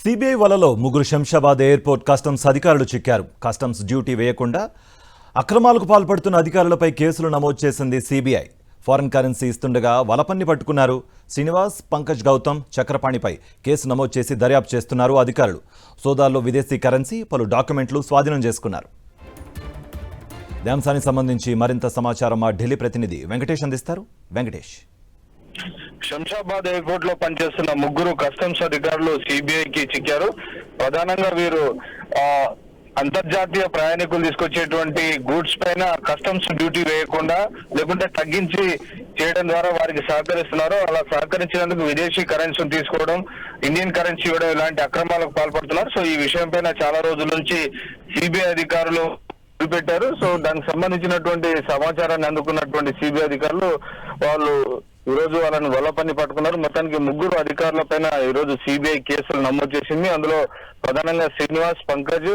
CBI వలలో ముగ్గురు Shamshabad airport customs అధికారులు చిక్కారు. కస్టమ్స్ డ్యూటీ వేయకుండా అక్రమాలకు పాల్పడుతున్న అధికారులపై కేసులు నమోదు చేసింది సిబిఐ. ఫారెన్ కరెన్సీ ఇస్తుండగా వలపన్ని పట్టుకున్నారు. శ్రీనివాస్, పంకజ్ గౌతమ్, చక్రపాణిపై కేసు నమోదు చేసి దర్యాప్తు చేస్తున్నారు అధికారులు. సోదాల్లో విదేశీ కరెన్సీ, పలు డాక్యుమెంట్లు స్వాధీనం చేసుకున్నారు. ఈ అంశానికి సంబంధించి మరింత సమాచారం మా ఢిల్లీ ప్రతినిధి వెంకటేష్ అందిస్తారు. వెంకటేష్, శంషాబాద్ ఎయిర్పోర్ట్ లో పనిచేస్తున్న ముగ్గురు కస్టమ్స్ అధికారులు సిబిఐకి చిక్కారు. ప్రధానంగా వీరు అంతర్జాతీయ ప్రయాణికులు తీసుకొచ్చేటువంటి గూడ్స్ పైన కస్టమ్స్ డ్యూటీ వేయకుండా లేకుంటే తగ్గించి చేయడం ద్వారా వారికి సహకరిస్తున్నారు. అలా సహకరించినందుకు విదేశీ కరెన్సీని తీసుకోవడం, ఇండియన్ కరెన్సీ ఇవ్వడం ఇలాంటి అక్రమాలకు పాల్పడుతున్నారు. సో ఈ విషయం పైన చాలా రోజుల నుంచి సిబిఐ అధికారులు పెట్టారు. సో దానికి సంబంధించినటువంటి సమాచారాన్ని అందుకున్నటువంటి సిబిఐ అధికారులు వాళ్ళు ఈ రోజు వాళ్ళని వలపన్ని పట్టుకున్నారు. మొత్తానికి ముగ్గురు అధికారుల పైన ఈ రోజు సిబిఐ కేసులు నమోదు చేసింది. అందులో ప్రధానంగా శ్రీనివాస్, పంకజ్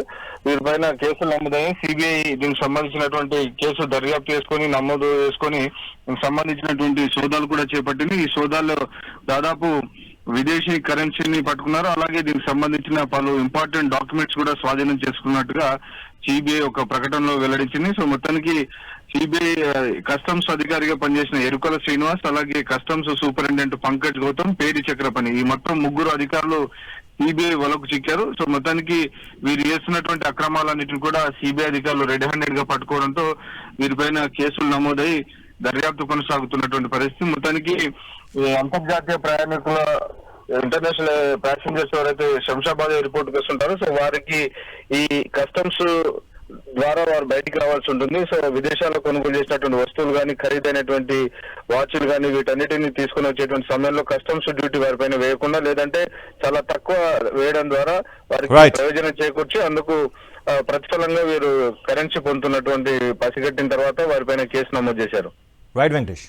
వీరిపైన కేసులు నమోదయ్యాయి. సిబిఐ దీనికి సంబంధించినటువంటి కేసు దర్యాప్తు చేసుకుని నమోదు చేసుకుని దీనికి సంబంధించినటువంటి సోదాలు కూడా చేపట్టింది. ఈ సోదాల్లో దాదాపు విదేశీ కరెన్సీని పట్టుకున్నారు. అలాగే దీనికి సంబంధించిన పలు ఇంపార్టెంట్ డాక్యుమెంట్స్ కూడా స్వాధీనం చేసుకున్నట్టుగా సిబిఐ ఒక ప్రకటనలో వెల్లడించింది. సో మొత్తానికి సిబిఐ కస్టమ్స్ అధికారిగా పనిచేసిన ఎరుకల శ్రీనివాస్, అలాగే కస్టమ్స్ సూపరింటెండెంట్ పంకజ్ గౌతమ్, పేరి చక్రపాణి, ఈ మొత్తం ముగ్గురు అధికారులు సిబిఐ వలకు చిక్కారు. సో మొత్తానికి వీరు చేస్తున్నటువంటి అక్రమాలన్నింటిని కూడా సిబిఐ అధికారులు రెడ్ హ్యాండెడ్ గా పట్టుకోవడంతో వీరిపైన కేసులు నమోదై దర్యాప్తు కొనసాగుతున్నటువంటి పరిస్థితి. మొత్తానికి అంతర్జాతీయ ప్రయాణికుల ఇంటర్నేషనల్ ప్యాసింజర్స్ ఎవరైతే శంషాబాద్ ఎయిర్పోర్ట్ కి వస్తుంటారో సో వారికి ఈ కస్టమ్స్ ద్వారా వారు బయటికి రావాల్సి ఉంటుంది. సో విదేశాల్లో కొనుగోలు చేసినటువంటి వస్తువులు కానీ, ఖరీదైనటువంటి వాచ్లు కానీ వీటన్నిటిని తీసుకుని వచ్చేటువంటి సమయంలో కస్టమ్స్ డ్యూటీ వారిపైన వేయకుండా లేదంటే చాలా తక్కువ వేయడం ద్వారా వారికి ప్రయోజనం చేకూర్చి అందుకు ప్రతిఫలంగా వీరు కరెన్సీ పొందుతున్నటువంటి పసిగట్టిన తర్వాత వారిపైన కేసు నమోదు చేశారు. రైట్ వెంకటేష్.